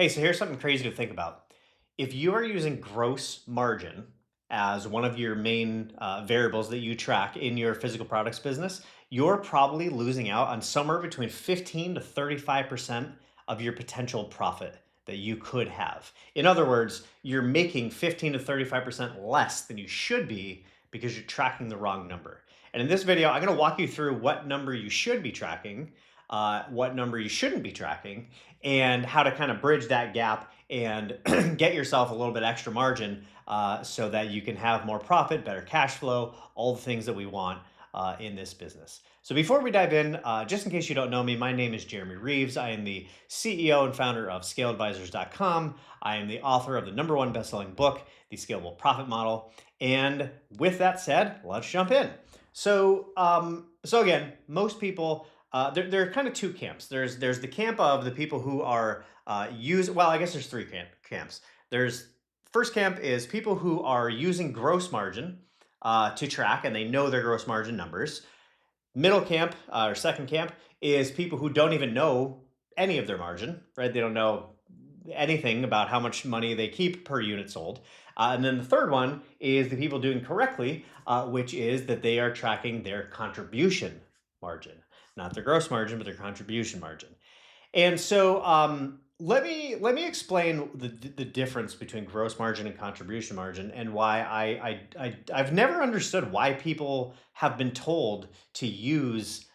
Hey, so here's something crazy to think about. If you are using gross margin as one of your main variables that you track in your physical products business, you're probably losing out on somewhere between 15 to 35% of your potential profit that you could have. In other words, you're making 15 to 35% less than you should be because you're tracking the wrong number. And in this video, I'm going to walk you through what number you should be tracking, what number you shouldn't be tracking, and how to kind of bridge that gap and get yourself a little bit extra margin so that you can have more profit, better cash flow, all the things that we want in this business. So before we dive in, just in case you don't know me, my name is Jeremy Reeves. I am the CEO and founder of ScaleAdvisors.com. I am the author of the #1 best-selling book, The Scalable Profit Model. And with that said, let's jump in. So again, most people there are kind of two camps. There's the camp of the people who are well, I guess there's three camps. There's first camp is people who are using gross margin to track, and they know their gross margin numbers. Middle camp or second camp is people who don't even know any of their margin, right? They don't know anything about how much money they keep per unit sold. And then the third one is the people doing correctly, which is that they are tracking their contribution margin, not their gross margin, but their contribution margin. And so let me explain the difference between gross margin and contribution margin, and why I've never understood why people have been told to use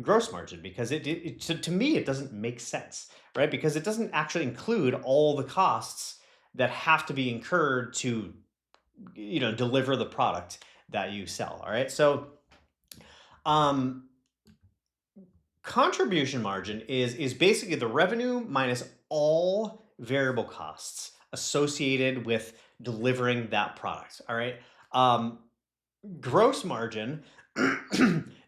gross margin, because to me it doesn't make sense, right? Because it doesn't actually include all the costs that have to be incurred to deliver the product that you sell. All right, so um, contribution margin is basically the revenue minus all variable costs associated with delivering that product. All right. Gross margin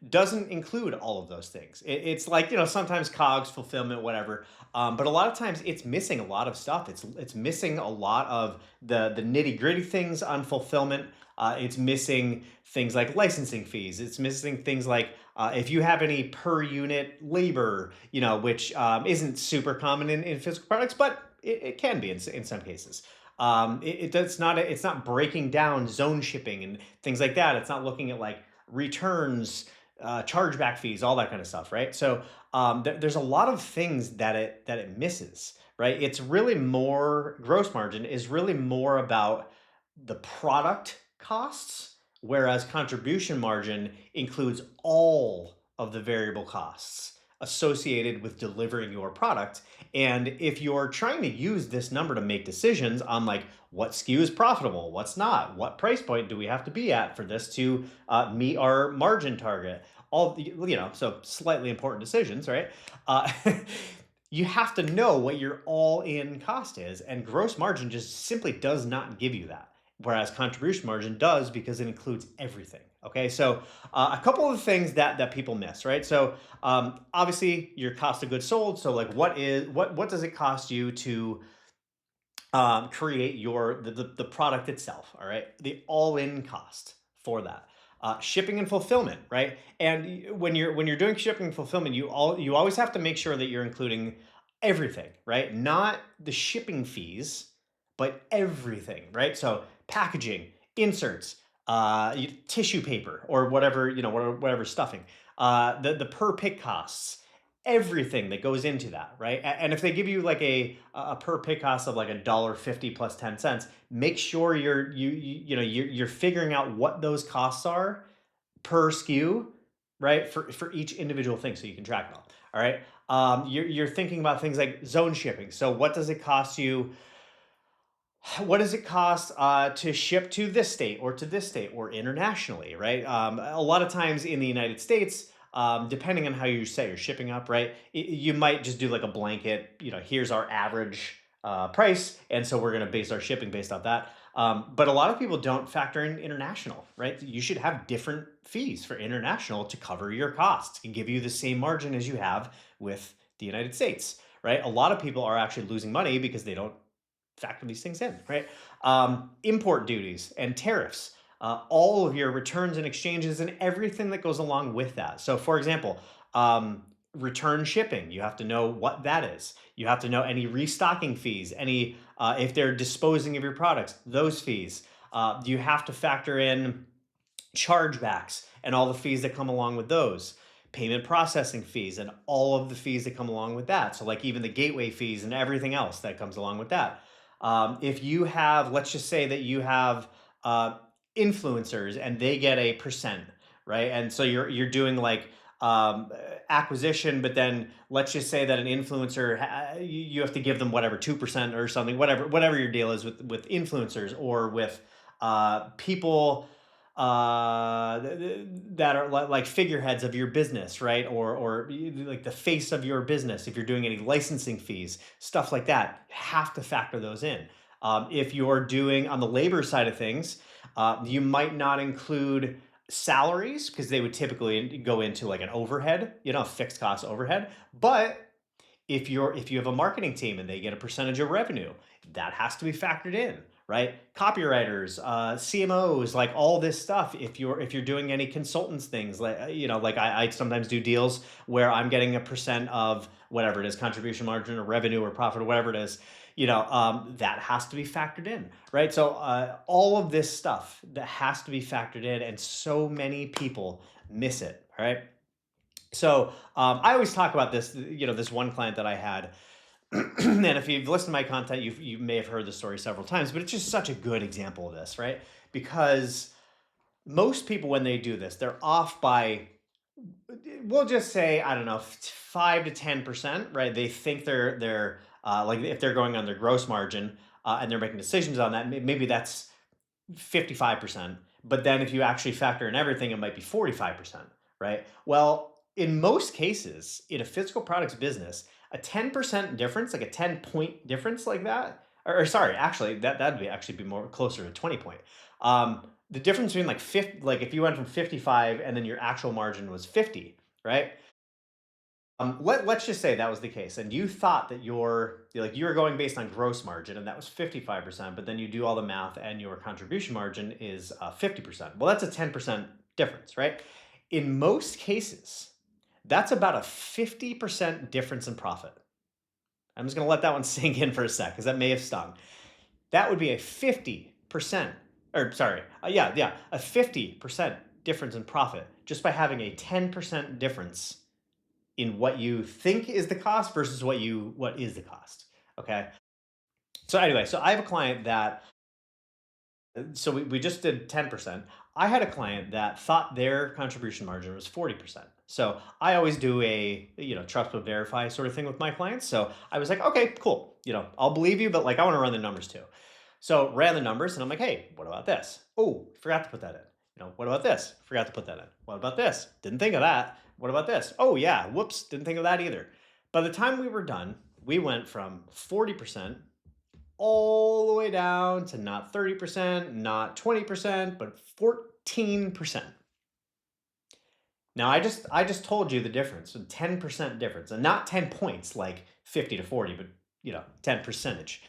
doesn't include all of those things. It's like, sometimes COGS, fulfillment, whatever. But a lot of times it's missing a lot of stuff. It's missing a lot of the nitty gritty things on fulfillment. It's missing things like licensing fees. It's missing things like if you have any per unit labor, which isn't super common in physical products, but it can be in some cases. It's not breaking down zone shipping and things like that. It's not looking at like returns, chargeback fees, all that kind of stuff, right? So there's a lot of things that it misses, right? It's really more, gross margin is really more about the product costs, whereas contribution margin includes all of the variable costs associated with delivering your product. And if you're trying to use this number to make decisions on like what SKU is profitable, what's not, what price point do we have to be at for this to meet our margin target, so slightly important decisions, right? Uh, you have to know what your all-in cost is, and gross margin just simply does not give you that, whereas contribution margin does, because it includes everything. Okay, so a couple of the things that people miss, right? So obviously your cost of goods sold. So like, what does it cost you to create the product itself? All right, the all-in cost for that. Shipping and fulfillment, right? And when you're doing shipping and fulfillment, you always have to make sure that you're including everything, right? Not the shipping fees, but everything, right? So packaging, inserts, tissue paper, or whatever, whatever stuffing, the per pick costs, everything that goes into that, right? And if they give you like a per pick cost of like $1.50 plus 10 cents, make sure you're figuring out what those costs are per SKU, right? For each individual thing, so you can track it all. All right. You're thinking about things like zone shipping. So what does it cost you? What does it cost to ship to this state or to this state or internationally, right? A lot of times in the United States, depending on how you set your shipping up, right, you might just do like a blanket, here's our average price, and so we're going to base our shipping based off that. But a lot of people don't factor in international, right? You should have different fees for international to cover your costs and give you the same margin as you have with the United States, right? A lot of people are actually losing money because they don't factor these things in, right? Import duties and tariffs, all of your returns and exchanges and everything that goes along with that. So for example, return shipping. You have to know what that is. You have to know any restocking fees, any if they're disposing of your products, those fees. You have to factor in chargebacks and all the fees that come along with those, payment processing fees and all of the fees that come along with that. So, like even the gateway fees and everything else that comes along with that. If you have, let's just say that you have uh, influencers and they get a percent, right? And so you're doing like um, acquisition, but then let's just say that an influencer you have to give them whatever 2% or something, whatever your deal is with influencers or with people that are like figureheads of your business, right? Or like the face of your business. If you're doing any licensing fees, stuff like that, have to factor those in. If you're doing on the labor side of things, you might not include salaries because they would typically go into like an overhead, fixed cost overhead. But if you have a marketing team and they get a percentage of revenue, that has to be factored in, right? Copywriters, CMOs, like all this stuff. If you're doing any consultants things, like like I sometimes do deals where I'm getting a percent of whatever it is, contribution margin or revenue or profit or whatever it is, that has to be factored in, right? So all of this stuff that has to be factored in, and so many people miss it, right? So I always talk about this, this one client that I had, and if you've listened to my content, you may have heard the story several times, but it's just such a good example of this, right? Because most people, when they do this, they're off by, we'll just say, I don't know, 5 to 10%, right? They think they're like if they're going on their gross margin and they're making decisions on that, maybe that's 55%. But then if you actually factor in everything, it might be 45%, right? Well, in most cases, in a physical products business, a 10% difference, like a 10-point difference like that, or sorry, actually, that'd be actually be more closer to 20 point. The difference between like 50, like if you went from 55 and then your actual margin was 50, right? Let's just say that was the case, and you thought that you were going based on gross margin, and that was 55%, but then you do all the math, and your contribution margin is 50%. Well, that's a 10% difference, right? In most cases, that's about a 50% difference in profit. I'm just going to let that one sink in for a sec, because that may have stung. That would be a 50%, or sorry, a 50% difference in profit just by having a 10% difference in what you think is the cost versus what is the cost. Okay. So anyway, so I have a client that so we just did 10%. I had a client that thought their contribution margin was 40%. So I always do a trust but verify sort of thing with my clients. So I was like, okay, cool. I'll believe you, but like I want to run the numbers too. So ran the numbers and I'm like, hey, what about this? Oh, forgot to put that in. What about this? Forgot to put that in. What about this? Didn't think of that. What about this? Oh yeah, whoops, didn't think of that either. By the time we were done, we went from 40% all the way down to not 30%, not 20%, but 14%. Now I just told you the difference, a 10% difference, and not 10 points like 50 to 40, but 10 percentage.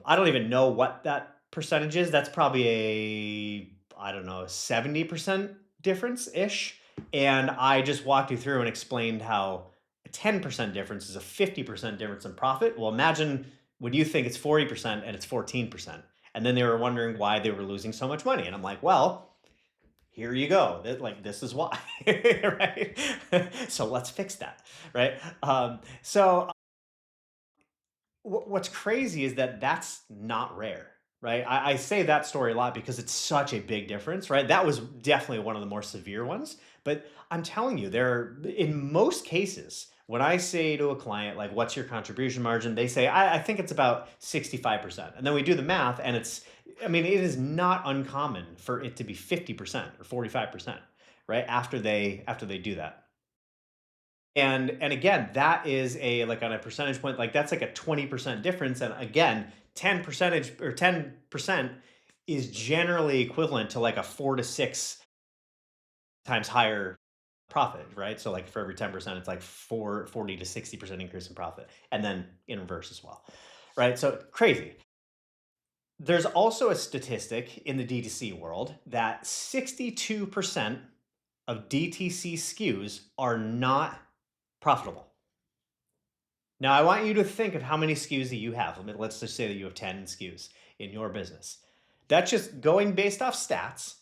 I don't even know what that percentage is. That's probably I don't know, 70% difference ish. And I just walked you through and explained how a 10% difference is a 50% difference in profit. Well, imagine when you think it's 40% and it's 14%. And then they were wondering why they were losing so much money. And I'm like, well, here you go. Like, this is why, right? So let's fix that, right? So what's crazy is that that's not rare, right? I say that story a lot because it's such a big difference, right? That was definitely one of the more severe ones. But I'm telling you, in most cases, when I say to a client, like, what's your contribution margin? They say, I think it's about 65%. And then we do the math, and it is not uncommon for it to be 50% or 45%, right? After they do that. And again, that is like on a percentage point, like that's like a 20% difference. And again, 10% is generally equivalent to like a 4 to 6 times higher profit, right? So like for every 10%, it's like 40 to 60% increase in profit. And then in reverse as well. Right. So crazy. There's also a statistic in the DTC world that 62% of DTC SKUs are not Profitable. Now, I want you to think of how many SKUs that you have. Let's just say that you have 10 SKUs in your business. That's just going based off stats.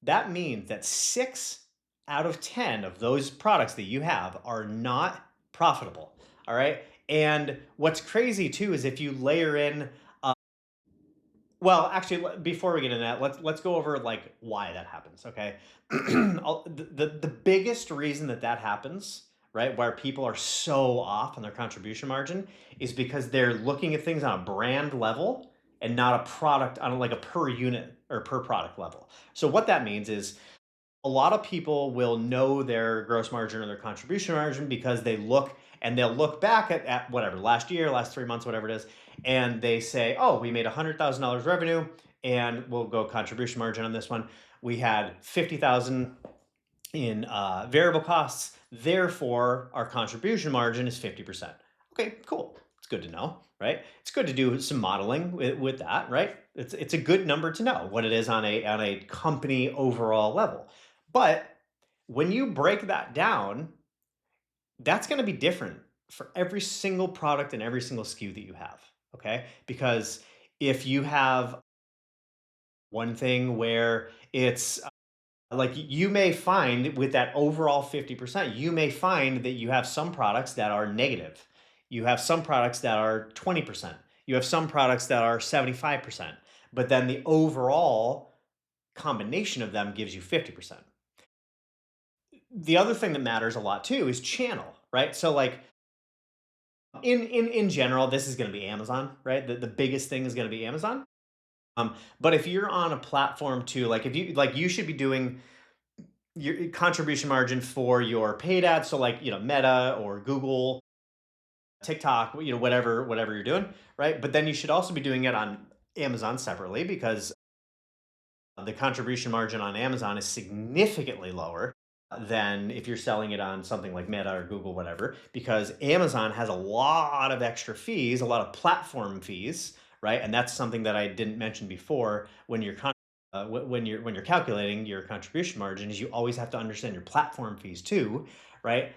That means that 6 out of 10 of those products that you have are not profitable. All right. And what's crazy too is if you layer in, well, actually, before we get into that, let's go over like why that happens. Okay, the biggest reason that that happens, right, where people are so off on their contribution margin, is because they're looking at things on a brand level and not a product on like a per unit or per product level. So what that means is a lot of people will know their gross margin or their contribution margin because they look and they'll look back at whatever last year, last 3 months, whatever it is, and they say, "Oh, we made $100,000 revenue, and we'll go contribution margin on this one. We had 50,000 in variable costs. Therefore, our contribution margin is 50%." Okay, cool. It's good to know, right? It's good to do some modeling with that, right? It's a good number to know what it is on a company overall level. But when you break that down, that's going to be different for every single product and every single SKU that you have. Okay. Because if you have one thing where it's like you may find with that overall 50%, you may find that you have some products that are negative. You have some products that are 20%. You have some products that are 75%. But then the overall combination of them gives you 50%. The other thing that matters a lot too is channel, right? So like in general, this is going to be Amazon, right? The biggest thing is going to be Amazon. But if you're on a platform too, like if you like, you should be doing your contribution margin for your paid ads. So like Meta or Google, TikTok, whatever you're doing, right? But then you should also be doing it on Amazon separately because the contribution margin on Amazon is significantly lower than if you're selling it on something like Meta or Google, whatever, because Amazon has a lot of extra fees, a lot of platform fees, right? And that's something that I didn't mention before when you're calculating your contribution margin is you always have to understand your platform fees too, right?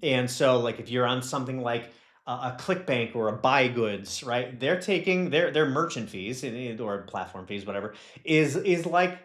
And so, like, if you're on something like a ClickBank or a Buy Goods, right? They're taking their merchant fees or platform fees, whatever, is like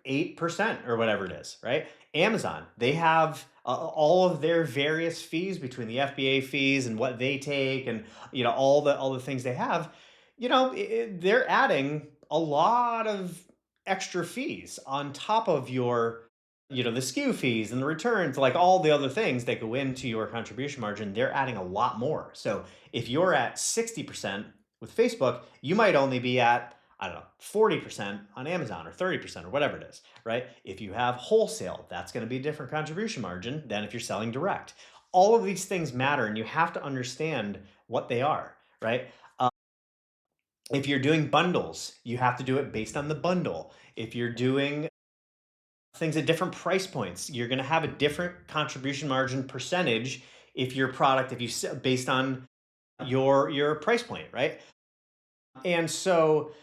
8% or whatever it is, right? Amazon, they have all of their various fees between the FBA fees and what they take, and all the things they have. They're adding a lot of extra fees on top of your the SKU fees and the returns, like all the other things that go into your contribution margin, they're adding a lot more. So if you're at 60% with Facebook, you might only be at, I don't know, 40% on Amazon or 30% or whatever it is, right? If you have wholesale, that's going to be a different contribution margin than if you're selling direct. All of these things matter and you have to understand what they are, right? If you're doing bundles, you have to do it based on the bundle. If you're doing things at different price points, you're going to have a different contribution margin percentage if your product, if you based on your price point, right? And so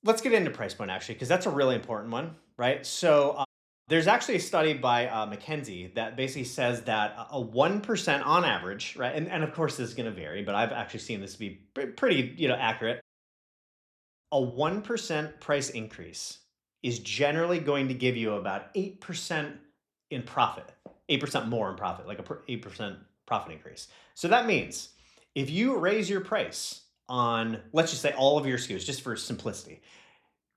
let's get into price point actually, because that's a really important one, right? So there's actually a study by McKinsey that basically says that a 1% on average, right? And of course this is going to vary, but I've actually seen this to be pretty accurate. A 1% price increase is generally going to give you about 8% in profit, 8% more in profit, like a 8% profit increase. So that means if you raise your price on, let's just say all of your SKUs, just for simplicity,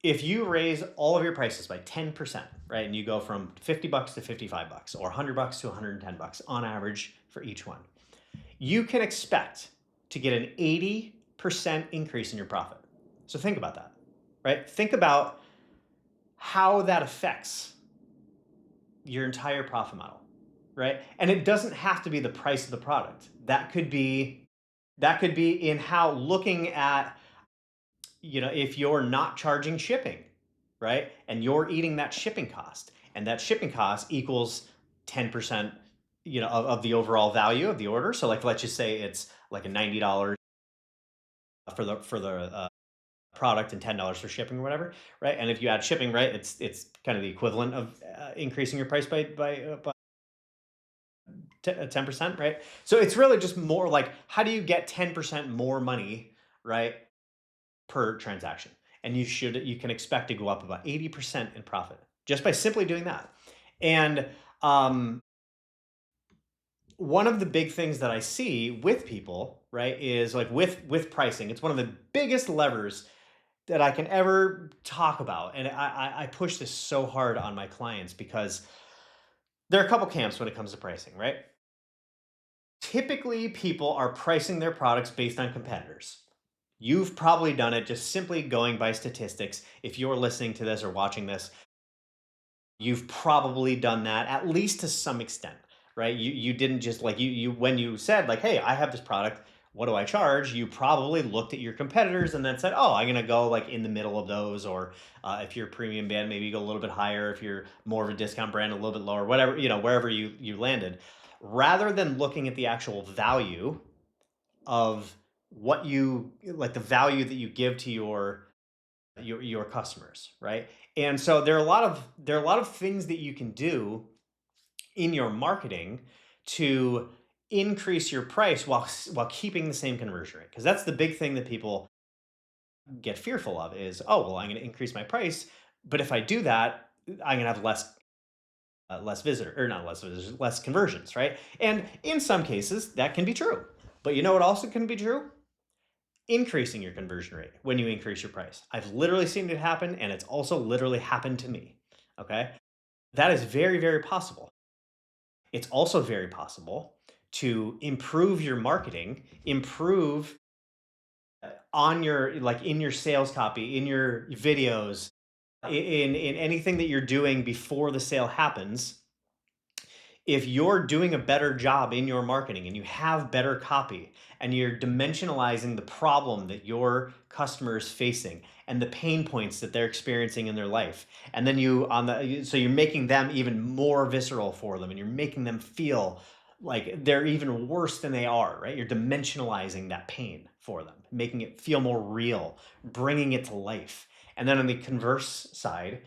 if you raise all of your prices by 10%, right, and you go from $50 to $55 or $100 to $110 on average for each one, you can expect to get an 80% increase in your profit. So think about that, right? Think about how that affects your entire profit model, right? And it doesn't have to be the price of the product. That could be in how looking at, if you're not charging shipping, right? And you're eating that shipping cost, and that shipping cost equals 10%, of the overall value of the order. So like let's just say it's like a $90 for the product and $10 for shipping or whatever, right? And if you add shipping, right, it's kind of the equivalent of increasing your price by 10%, right? So it's really just more like, how do you get 10% more money, right, per transaction? And you can expect to go up about 80% in profit just by simply doing that. And um, one of the big things that I see with people, right, is like with pricing. It's one of the biggest levers that I can ever talk about, and I push this so hard on my clients because there are a couple camps when it comes to pricing, right? Typically, people are pricing their products based on competitors. You've probably done it just simply going by statistics. If you're listening to this or watching this, you've probably done that at least to some extent, right? You didn't just like you when you said like, "Hey, I have this product. What do I charge?" You probably looked at your competitors and then said, "Oh, I'm gonna go like in the middle of those." Or if you're a premium band, maybe you go a little bit higher. If you're more of a discount brand, a little bit lower. Whatever wherever you landed, rather than looking at the actual value of what you like, the value that you give to your customers, right? And so there are a lot of things that you can do in your marketing to increase your price while keeping the same conversion rate, because that's the big thing that people get fearful of is, oh well, I'm going to increase my price, but if I do that, I'm going to have less visitor, or not less visitors, less conversions, right? And in some cases that can be true, but you know what also can be true? Increasing your conversion rate when you increase your price. I've literally seen it happen, and it's also literally happened to me. Okay. That is very, very possible. It's also very possible to improve your marketing, improve on your, like in your sales copy, in your videos, in anything that you're doing before the sale happens. If you're doing a better job in your marketing and you have better copy and you're dimensionalizing the problem that your customer is facing and the pain points that they're experiencing in their life, and then so you're making them even more visceral for them, and you're making them feel like they're even worse than they are, right? You're dimensionalizing that pain for them, making it feel more real, bringing it to life. And then on the converse side,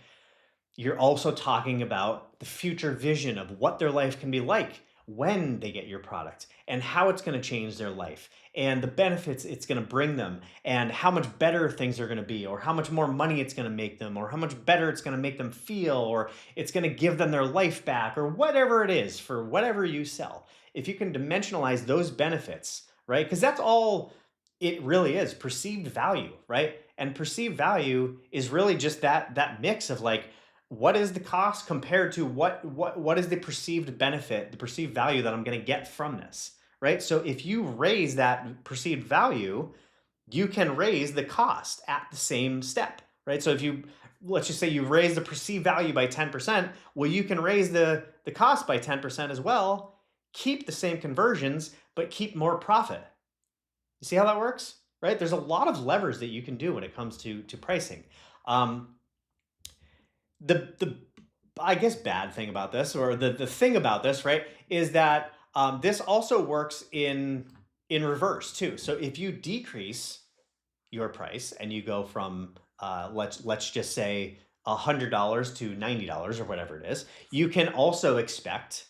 you're also talking about the future vision of what their life can be like when they get your product, and how it's going to change their life, and the benefits it's going to bring them, and how much better things are going to be, or how much more money it's going to make them, or how much better it's going to make them feel, or it's going to give them their life back, or whatever it is for whatever you sell. If you can dimensionalize those benefits, right? Because that's all it really is, perceived value, right? And perceived value is really just that mix of like, what is the cost compared to what is the perceived benefit, the perceived value that I'm going to get from this, right? So if you raise that perceived value, you can raise the cost at the same step, right? So if you, let's just say you raise the perceived value by 10%, well, you can raise the cost by 10% as well, keep the same conversions, but keep more profit. You see how that works, right? There's a lot of levers that you can do when it comes to pricing. Um, the I guess bad thing about this, or the thing about this, right, is that this also works in reverse too. So if you decrease your price and you go from let's just say $100 to $90 or whatever it is, you can also expect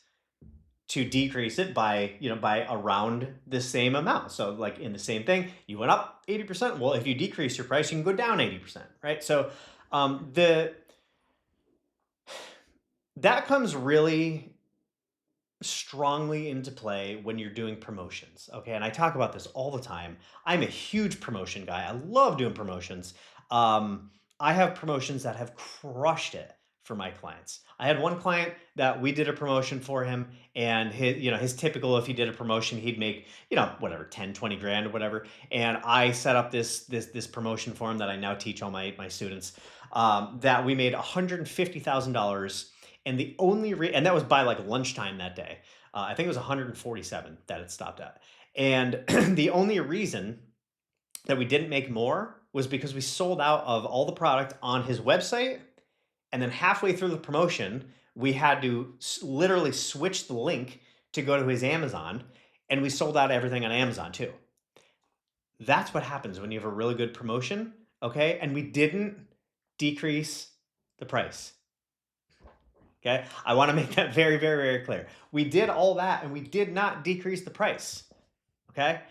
to decrease it by by around the same amount. So like in the same thing, you went up 80%. Well, if you decrease your price, you can go down 80%, right? So the that comes really strongly into play when you're doing promotions. Okay. And I talk about this all the time. I'm a huge promotion guy. I love doing promotions. I have promotions that have crushed it for my clients. I had one client that we did a promotion for him, and his typical, if he did a promotion, he'd make, whatever, 10, 20 grand or whatever. And I set up this promotion for him that I now teach all my students, that we made $150,000. And and that was by like lunchtime that day. I think it was 147 that it stopped at. And the only reason that we didn't make more was because we sold out of all the product on his website. And then halfway through the promotion, we had to literally switch the link to go to his Amazon. And we sold out everything on Amazon too. That's what happens when you have a really good promotion. Okay. And we didn't decrease the price. Okay. I want to make that very, very, very clear. We did all that and we did not decrease the price. Okay.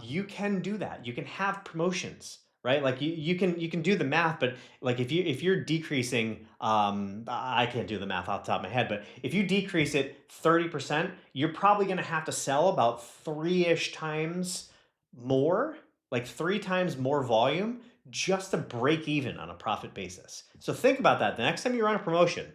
You can do that. You can have promotions, right? Like you can do the math, but like if you're decreasing, I can't do the math off the top of my head, but if you decrease it 30%, you're probably going to have to sell about three-ish times more, like three times more volume just to break even on a profit basis. So think about that. The next time you run a promotion,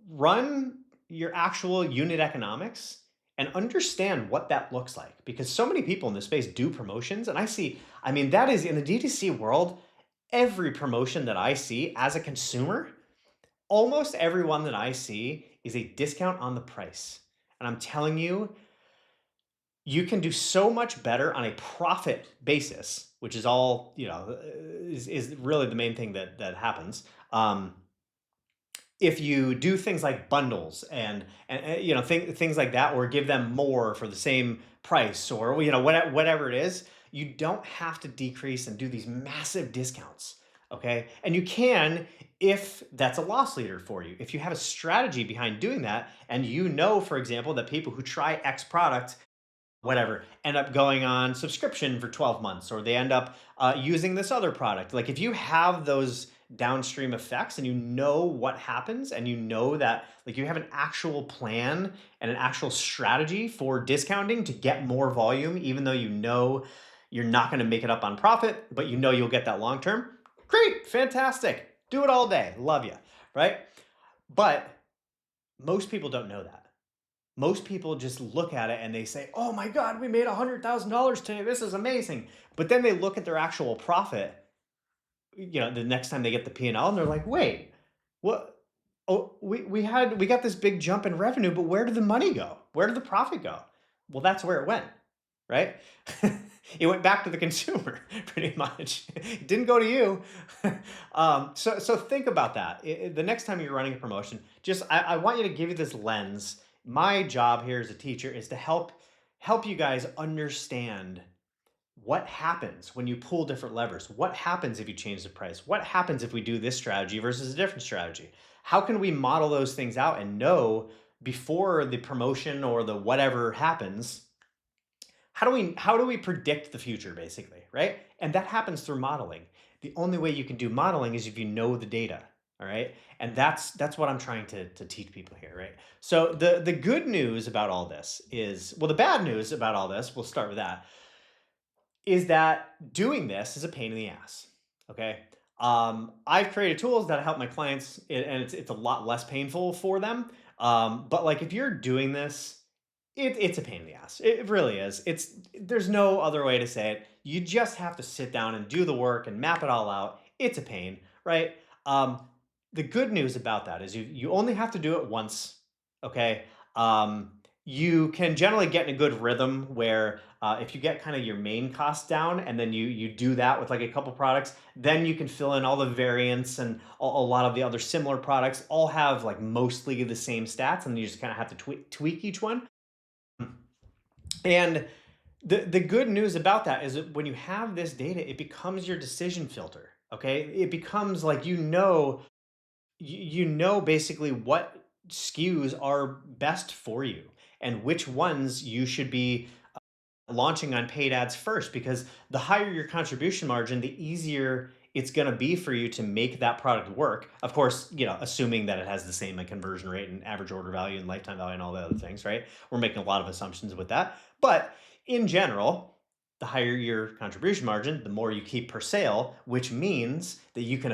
run your actual unit economics and understand what that looks like, because so many people in this space do promotions and I mean that is in the DTC world. Every promotion that I see as a consumer, almost everyone that I see is a discount on the price. And I'm telling you, you can do so much better on a profit basis, which is all, is really the main thing that happens. If you do things like bundles and things like that, or give them more for the same price, or whatever it is, you don't have to decrease and do these massive discounts. Okay, and you can, if that's a loss leader for you, if you have a strategy behind doing that, and for example, that people who try X product, whatever, end up going on subscription for 12 months, or they end up using this other product. Like if you have those downstream effects and you know what happens, and you know that, like, you have an actual plan and an actual strategy for discounting to get more volume, even though you're not going to make it up on profit, but you'll get that long term. Great, fantastic. Do it all day. Love you. Right? But most people don't know that. Most people just look at it and they say, "Oh my God, we made $100,000 today. This is amazing." But then they look at their actual profit, the next time they get the P&L, and they're like, "Wait, what? Oh, we got this big jump in revenue, but where did the money go? Where did the profit go?" Well, that's where it went, right? It went back to the consumer, pretty much. It didn't go to you. So think about that. The next time you're running a promotion, I want you to give you this lens. My job here as a teacher is to help you guys understand what happens when you pull different levers. What happens if you change the price? What happens if we do this strategy versus a different strategy? How can we model those things out and know before the promotion or the whatever happens? How do we predict the future, basically, right? And that happens through modeling. The only way you can do modeling is if you know the data. All right. And that's what I'm trying to teach people here, right? So the good news about all this is, well, the bad news about all this, we'll start with that, is that doing this is a pain in the ass. Okay. I've created tools that help my clients, and it's a lot less painful for them. But like if you're doing this, it's a pain in the ass. It really is. There's no other way to say it. You just have to sit down and do the work and map it all out. It's a pain, right? Um, the good news about that is you only have to do it once. Okay. You can generally get in a good rhythm where, if you get kind of your main cost down, and then you do that with like a couple products, then you can fill in all the variants, and a lot of the other similar products all have like mostly the same stats, and you just kind of have to tweak each one. And the good news about that is that when you have this data, it becomes your decision filter. Okay, it becomes like, basically what SKUs are best for you, and which ones you should be launching on paid ads first, because the higher your contribution margin, the easier it's going to be for you to make that product work. Of course, assuming that it has the same like conversion rate and average order value and lifetime value and all the other things, right? We're making a lot of assumptions with that. But in general, the higher your contribution margin, the more you keep per sale, which means that you can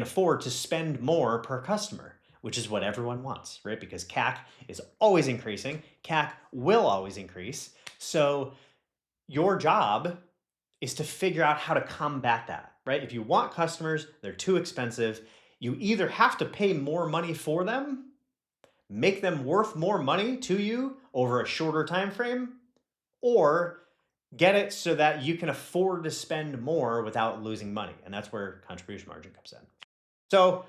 afford to spend more per customer, which is what everyone wants, right? Because CAC is always increasing, CAC will always increase. So your job is to figure out how to combat that, right? If you want customers, they're too expensive. You either have to pay more money for them, make them worth more money to you over a shorter time frame, or get it so that you can afford to spend more without losing money. And that's where contribution margin comes in. So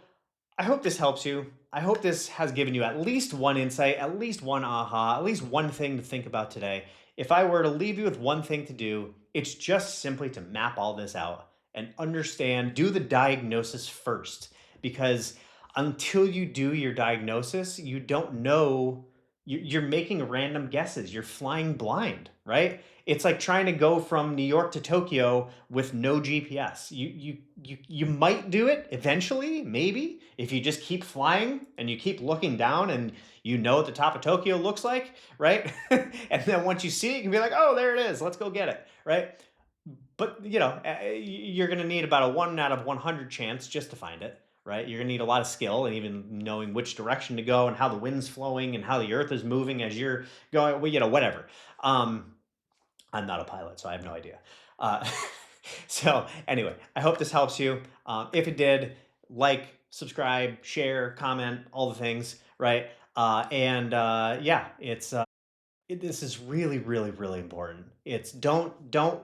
I hope this helps you. I hope this has given you at least one insight, at least one aha, at least one thing to think about today. If I were to leave you with one thing to do, it's just simply to map all this out and understand, do the diagnosis first. Because Until you do your diagnosis, you don't know. You're making random guesses. You're flying blind, right? It's like trying to go from New York to Tokyo with no GPS. You might do it eventually, maybe, if you just keep flying and you keep looking down and you know what the top of Tokyo looks like, right? And then once you see it, you can be like, oh, there it is. Let's go get it, right? But you're going to need about a 1 out of 100 chance just to find it, right? You're going to need a lot of skill and even knowing which direction to go and how the wind's flowing and how the earth is moving as you're going, well, whatever. um I'm not a pilot, so I have no idea. uh so anyway, I hope this helps you. If it did, like, subscribe, share, comment, all the things, right? And yeah, this is really, really, really important. It's don't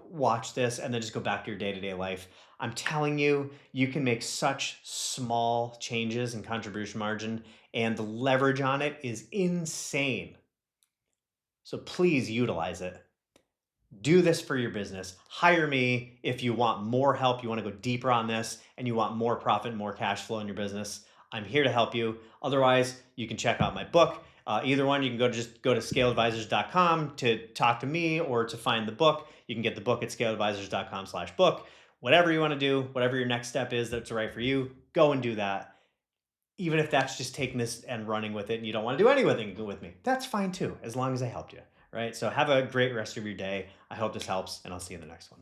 watch this and then just go back to your day-to-day life. I'm telling you, you can make such small changes in contribution margin, and the leverage on it is insane. So please utilize it. Do this for your business. Hire me if you want more help, you want to go deeper on this, and you want more profit, more cash flow in your business. I'm here to help you. Otherwise, you can check out my book. Either one, you can just go to scaleadvisors.com to talk to me or to find the book. You can get the book at scaleadvisors.com/book. Whatever you want to do, whatever your next step is that's right for you, go and do that. Even if that's just taking this and running with it and you don't want to do anything with me, that's fine too, as long as I helped you. Right. So have a great rest of your day. I hope this helps, and I'll see you in the next one.